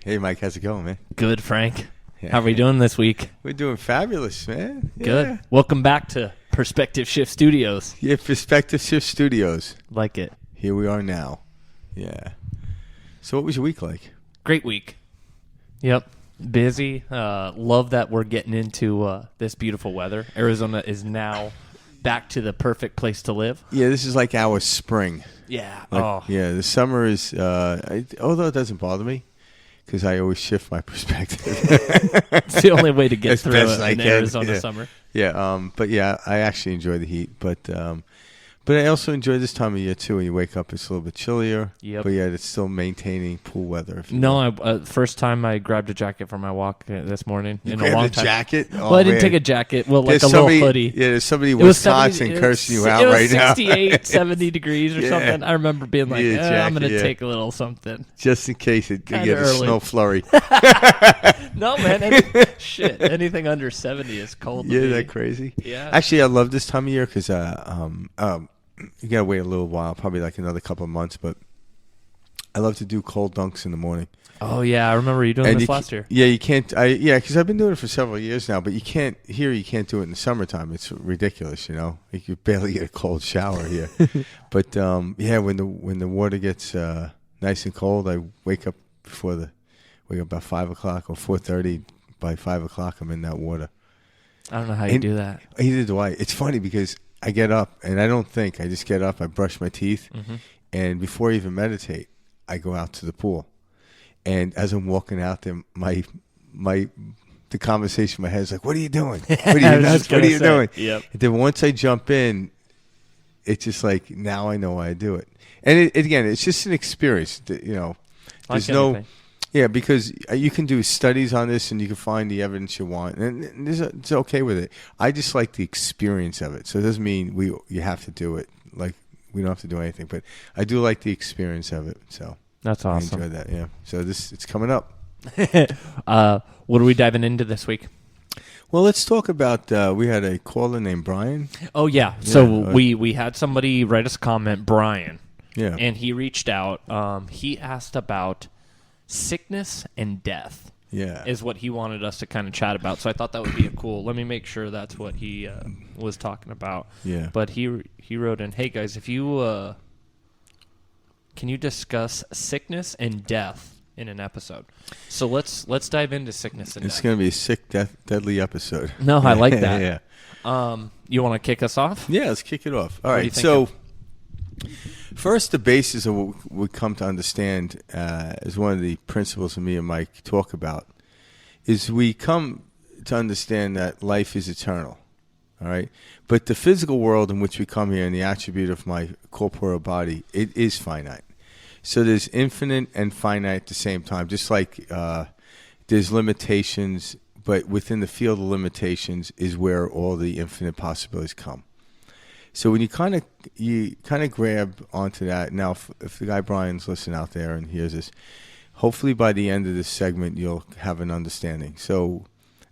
Hey, Mike, how's it going, man? Good, Frank. Yeah. How are we doing this week? We're doing fabulous, man. Yeah. Good. Welcome back to Perspective Shift Studios. Yeah, Perspective Shift Studios. Like it. Here we are now. Yeah. So what was your week like? Great week. Yep. Busy. Love that we're getting into this beautiful weather. Arizona is now back to the perfect place to live. Yeah, this is like our spring. Yeah. Yeah, the summer is, although it doesn't bother me, because I always shift my perspective. It's the only way to get As through best I an can. Arizona summer. Yeah, but yeah, I actually enjoy the heat. But I also enjoy this time of year, too. When you wake up, it's a little bit chillier. Yep. But yeah, it's still maintaining pool weather. First time I grabbed a jacket for my walk this morning. You in grabbed a long a time. jacket? Well, I didn't take a jacket. Well, like There's a little hoodie. Yeah, there's somebody in It was Wisconsin 70 cursing you out right now. It was 68, 70 degrees or Yeah. something. I remember being like, Yeah, I'm going to jacket, take a little something. Just in case it Kinda get a early. snow flurry. No, man. Anything under 70 is cold to Yeah, me. that crazy? Yeah. Actually, I love this time of year because you got to wait a little while, probably like another couple of months, but I love to do cold dunks in the morning. Oh, yeah. I remember you doing this last year. Yeah, you can't. Because I've been doing it for several years now, but you can't do it in the summertime. It's ridiculous, you know. You could barely get a cold shower here. But when the water gets nice and cold, I wake up about 5 o'clock or 4:30. By 5 o'clock, I'm in that water. I don't know how you do that. Either do I. It's funny because I get up and I don't think. I just get up, I brush my teeth, and before I even meditate, I go out to the pool. And as I'm walking out there, the conversation in my head is like, "What are you doing? What are you nuts? What are you doing?" Yep. And then once I jump in, it's just like now I know why I do it. And again, it's just an experience. You know, there's because you can do studies on this and you can find the evidence you want, and it's okay with it. I just like the experience of it. So it doesn't mean you have to do it. Like we don't have to do anything, but I do like the experience of it. So That's awesome. I enjoy that. Yeah. So it's coming up. What are we diving into this week? Well, let's talk about. We had a caller named Brian. Oh, yeah. So we had somebody write us a comment, Brian. Yeah. And he reached out. He asked about sickness and death. Yeah. Is what he wanted us to kind of chat about. So I thought that would be cool. Let me make sure that's what he was talking about. Yeah. But he wrote in, "Hey guys, if you can you discuss sickness and death in an episode?" So let's dive into sickness and death. It's going to be a sick, deadly episode. No, I like that. Yeah. You want to kick us off? Yeah, let's kick it off. All What are you right. So, thinking? first, the basis of what we come to understand is one of the principles that me and Mike talk about is we come to understand that life is eternal. All right. But the physical world in which we come here and the attribute of my corporeal body, it is finite. So there's infinite and finite at the same time, just like there's limitations, but within the field of limitations is where all the infinite possibilities come. So when you kind of grab onto that, now if the guy Brian's listening out there and hears this, hopefully by the end of this segment you'll have an understanding. So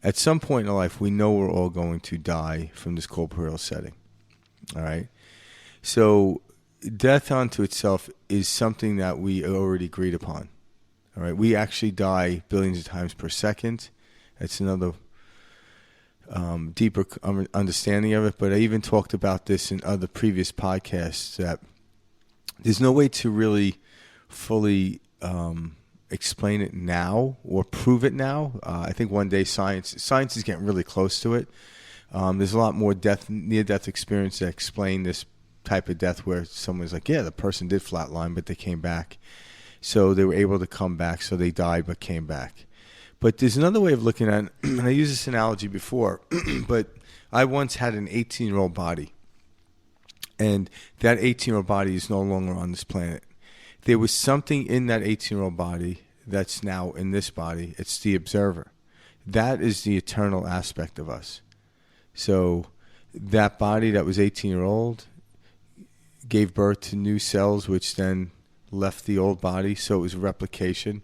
at some point in life we know we're all going to die from this corporeal setting. All right? So death unto itself is something that we already agreed upon. All right? We actually die billions of times per second. That's another deeper understanding of it, but I even talked about this in other previous podcasts that there's no way to really fully explain it now or prove it now. I think one day science is getting really close to it. There's a lot more near-death experience that explain this type of death where someone's like, yeah, the person did flatline, but they came back. So they were able to come back, so they died but came back. But there's another way of looking at it, and I used this analogy before, but I once had an 18-year-old body, and that 18-year-old body is no longer on this planet. There was something in that 18-year-old body that's now in this body. It's the observer. That is the eternal aspect of us. So that body that was 18-year-old gave birth to new cells, which then left the old body, so it was replication.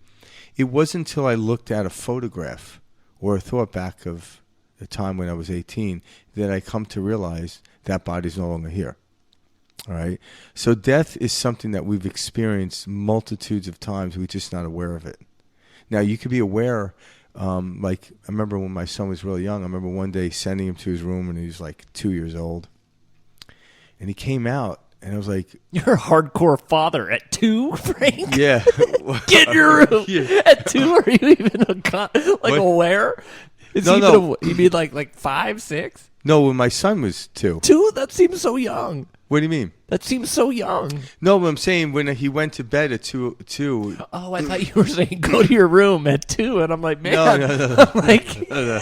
It wasn't until I looked at a photograph or a thought back of the time when I was 18 that I come to realize that body's no longer here. All right? So death is something that we've experienced multitudes of times. We're just not aware of it. Now, you could be aware, like I remember when my son was really young, I remember one day sending him to his room when he was like 2 years old. And he came out, and I was like... You're a hardcore father at 2, Frank? Yeah. Get in your room. Yeah. At 2, are you even aware? No. You mean like 5, 6? No, when my son was 2. 2? That seems so young. What do you mean? That seems so young. No, but I'm saying when he went to bed at 2. Oh, I thought you were saying go to your room at 2, and I'm like, man. No. I'm like, No.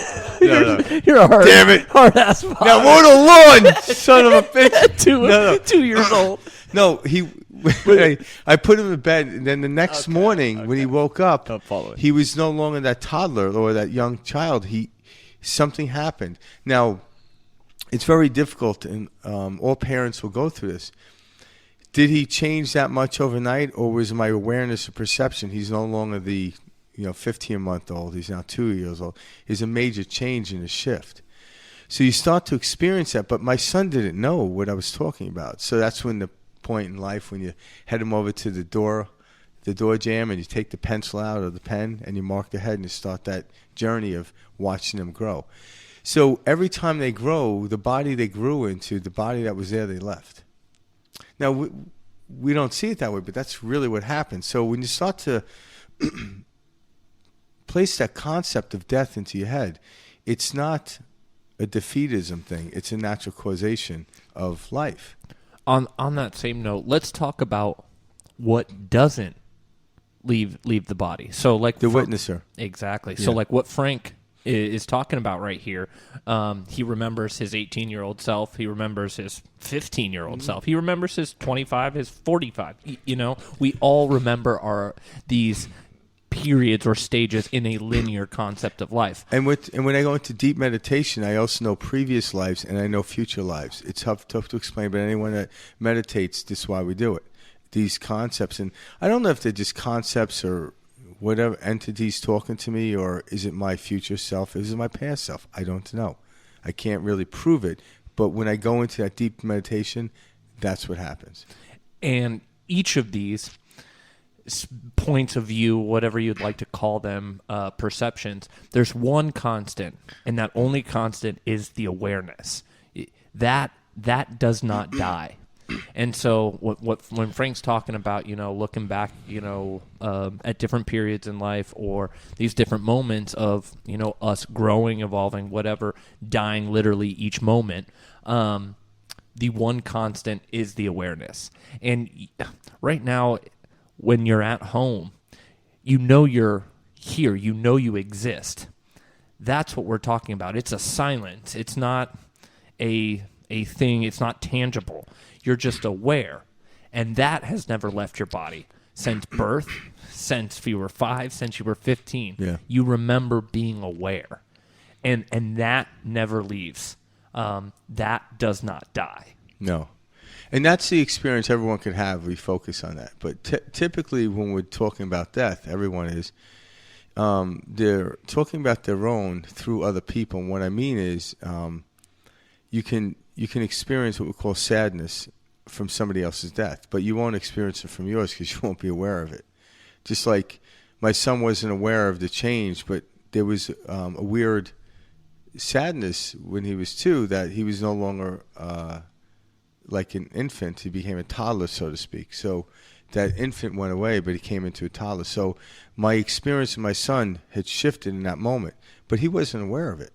You're a Damn it. hard-ass father. Now, mow the lawn, son of a bitch. At 2, No. 2 years old. No, I put him in bed, and then the next morning when he woke up, he was no longer that toddler or that young child. Something happened. Now, it's very difficult, and all parents will go through this. Did he change that much overnight, or was my awareness or perception? He's no longer the 15-month-old. He's now 2 years old. Is a major change in the shift. So you start to experience that, but my son didn't know what I was talking about. So that's when the point in life when you head him over to the door jam, and you take the pencil out or the pen, and you mark the head, and you start that journey of watching them grow. So every time they grow, the body they grew into, the body that was there, they left. Now, we don't see it that way, but that's really what happens. So when you start to place that concept of death into your head, it's not a defeatism thing. It's a natural causation of life. On that same note, let's talk about what doesn't leave the body. So like the witnesser. Exactly. Yeah. So like what Frank is talking about right here, he remembers his 18-year-old self. He remembers his 15-year-old self. He remembers his 25, his 45. We all remember these periods or stages in a linear concept of life. And when I go into deep meditation, I also know previous lives and I know future lives. It's tough to explain, but anyone that meditates, this is why we do it. These concepts, and I don't know if they're just concepts or whatever entities talking to me, or is it my future self? Is it my past self? I don't know. I can't really prove it. But when I go into that deep meditation, that's what happens. And each of these points of view, whatever you'd like to call them, perceptions, there's one constant, and that only constant is the awareness. That does not die. And so when Frank's talking about, looking back, at different periods in life, or these different moments of, us growing, evolving, whatever, dying literally each moment, the one constant is the awareness. And right now, when you're at home, you're here, you exist. That's what we're talking about. It's a silence. It's not a thing. It's not tangible. You're just aware. And that has never left your body since birth, since you were 5, since you were 15. Yeah. You remember being aware. And that never leaves. That does not die. No. And that's the experience everyone can have. We focus on that. But typically when we're talking about death, everyone is, they're talking about their own through other people. And what I mean is you can experience what we call sadness from somebody else's death, but you won't experience it from yours because you won't be aware of it. Just like my son wasn't aware of the change, but there was a weird sadness when he was 2 that he was no longer like an infant. He became a toddler, so to speak. So that infant went away, but he came into a toddler. So my experience with my son had shifted in that moment, but he wasn't aware of it.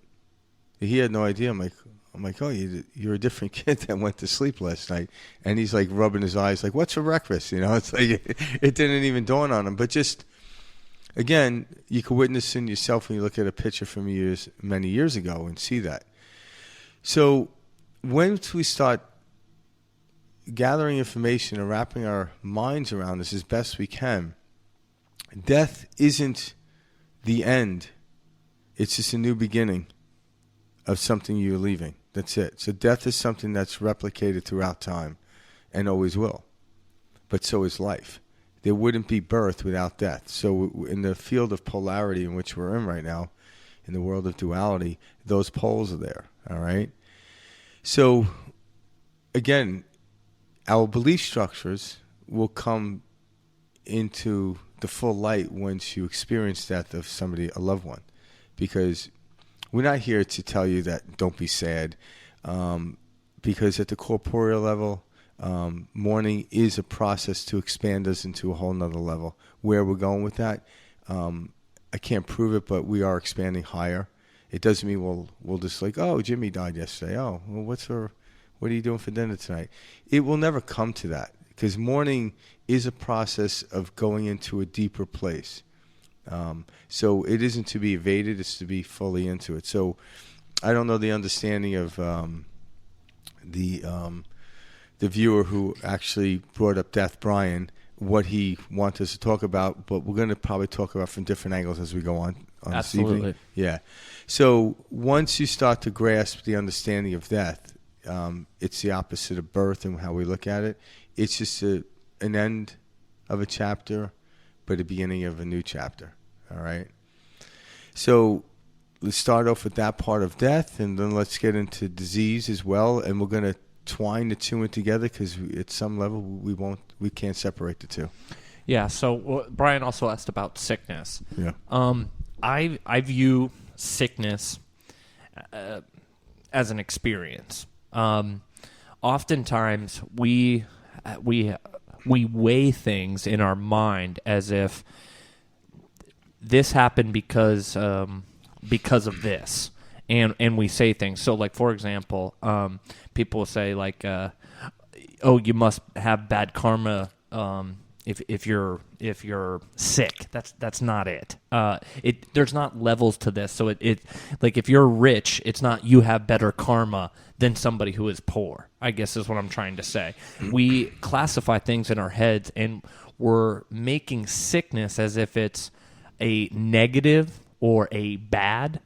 He had no idea. I'm like, oh, you're a different kid that went to sleep last night. And he's like rubbing his eyes like, what's for breakfast? It's like it didn't even dawn on him. But just, again, you can witness in yourself when you look at a picture from many years ago and see that. So once we start gathering information and wrapping our minds around this as best we can, death isn't the end. It's just a new beginning of something you're leaving. That's it. So death is something that's replicated throughout time and always will. But so is life. There wouldn't be birth without death. So in the field of polarity in which we're in right now, in the world of duality, those poles are there. All right? So, again, our belief structures will come into the full light once you experience death of somebody, a loved one, because we're not here to tell you that don't be sad, because at the corporeal level, mourning is a process to expand us into a whole nother level. Where we're going with that, I can't prove it, but we are expanding higher. It doesn't mean we'll just like, oh, Jimmy died yesterday. Oh, well, what are you doing for dinner tonight? It will never come to that, because mourning is a process of going into a deeper place. So it isn't to be evaded; it's to be fully into it. So I don't know the understanding of the viewer who actually brought up death, Brian, what he wants us to talk about, but we're going to probably talk about from different angles as we go on this evening. Yeah. So once you start to grasp the understanding of death, it's the opposite of birth and how we look at it. It's just an end of a chapter, but a beginning of a new chapter. All right. So let's start off with that part of death, and then let's get into disease as well. And we're going to twine the two in together, because at some level we can't separate the two. Yeah. So Brian also asked about sickness. Yeah. I view sickness as an experience. Oftentimes we weigh things in our mind as if this happened because of this, and we say things. So, like, for example, people will say like, "Oh, you must have bad karma if you're sick." That's not it. There's not levels to this. So it like, if you're rich, it's not you have better karma than somebody who is poor, I guess is what I'm trying to say. We classify things in our heads, and we're making sickness as if it's a negative or a bad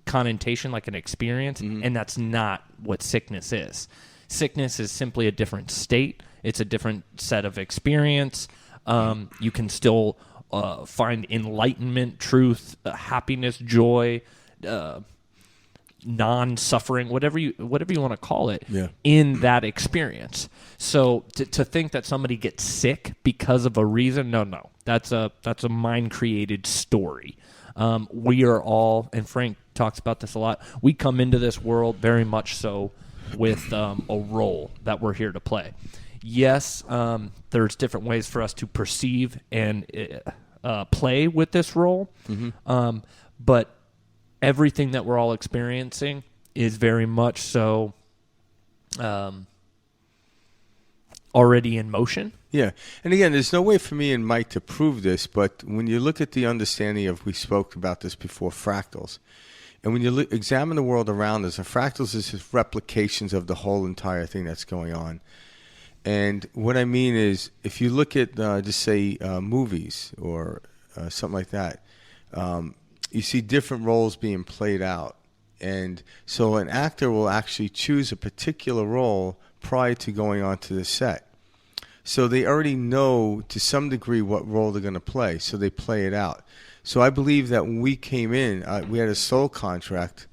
connotation, like an experience, and that's not what sickness is. Sickness is simply a different state. It's a different set of experience. You can still find enlightenment, truth, happiness, joy, non-suffering, whatever you want to call it, in that experience. So to think that somebody gets sick because of a reason, no, that's a mind-created story. We are all, and Frank talks about this a lot, we come into this world very much so with a role that we're here to play. Yes, there's different ways for us to perceive and play with this role, but everything that we're all experiencing is very much so already in motion. Yeah. And again, there's no way for me and Mike to prove this, but when you look at the understanding of, we spoke about this before, fractals, and when you examine the world around us, fractals is just replications of the whole entire thing that's going on. And what I mean is, if you look at, just say, movies or something like that, you see different roles being played out. And so an actor will actually choose a particular role prior to going onto the set. So they already know to some degree what role they're going to play, so they play it out. So I believe that when we came in, we had a soul contract,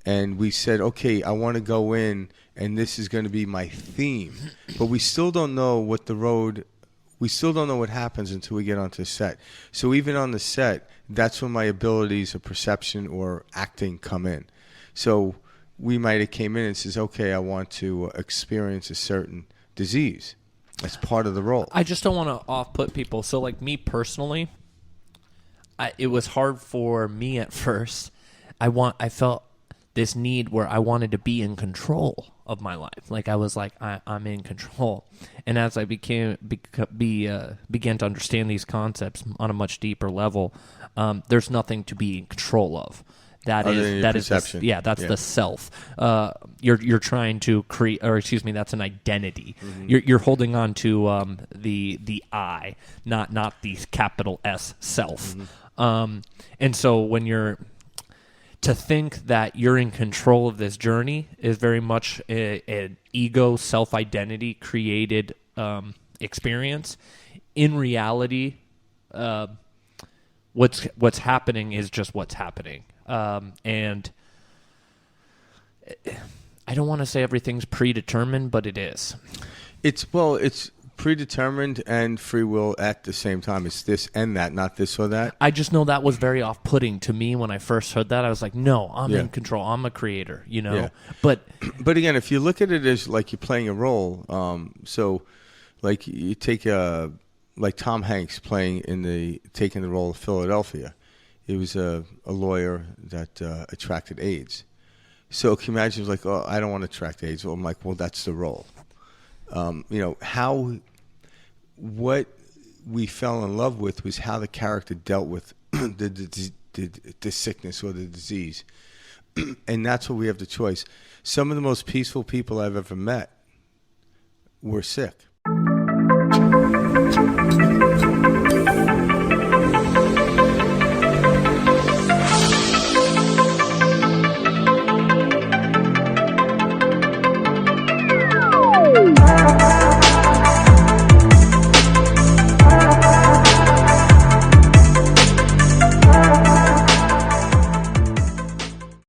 and we said, okay, I want to go in, and this is going to be my theme. But we still don't know what we still don't know what happens until we get onto the set. So even on the set, that's when my abilities of perception or acting come in. So we might have came in and says, okay, I want to experience a certain disease. That's part of the role. I just don't want to off-put people. So, like, me personally, it was hard for me at first. I felt this need where I wanted to be in control of my life. Like, I was like, I'm in control. And as I began to understand these concepts on a much deeper level, there's nothing to be in control of. That's the self. You're trying to create, or excuse me, that's an identity. Mm-hmm. You're holding on to the I, not the capital S self. Mm-hmm. And so when to think that you're in control of this journey is very much an ego, self-identity created experience. In reality, what's happening is just what's happening. And I don't want to say everything's predetermined, but it is. It's predetermined and free will at the same time. It's this and that, not this or that. I just know that was very off-putting to me when I first heard that. I was like, no, I'm Yeah. in control. I'm a creator, you know? Yeah. But But again, if you look at it as like you're playing a role, so like you take like Tom Hanks taking the role of Philadelphia. He was a lawyer that attracted AIDS. So can you imagine, like, oh, I don't want to attract AIDS. Well, I'm like, well, that's the role. What we fell in love with was how the character dealt with the sickness or the disease. And that's what we have the choice. Some of the most peaceful people I've ever met were sick.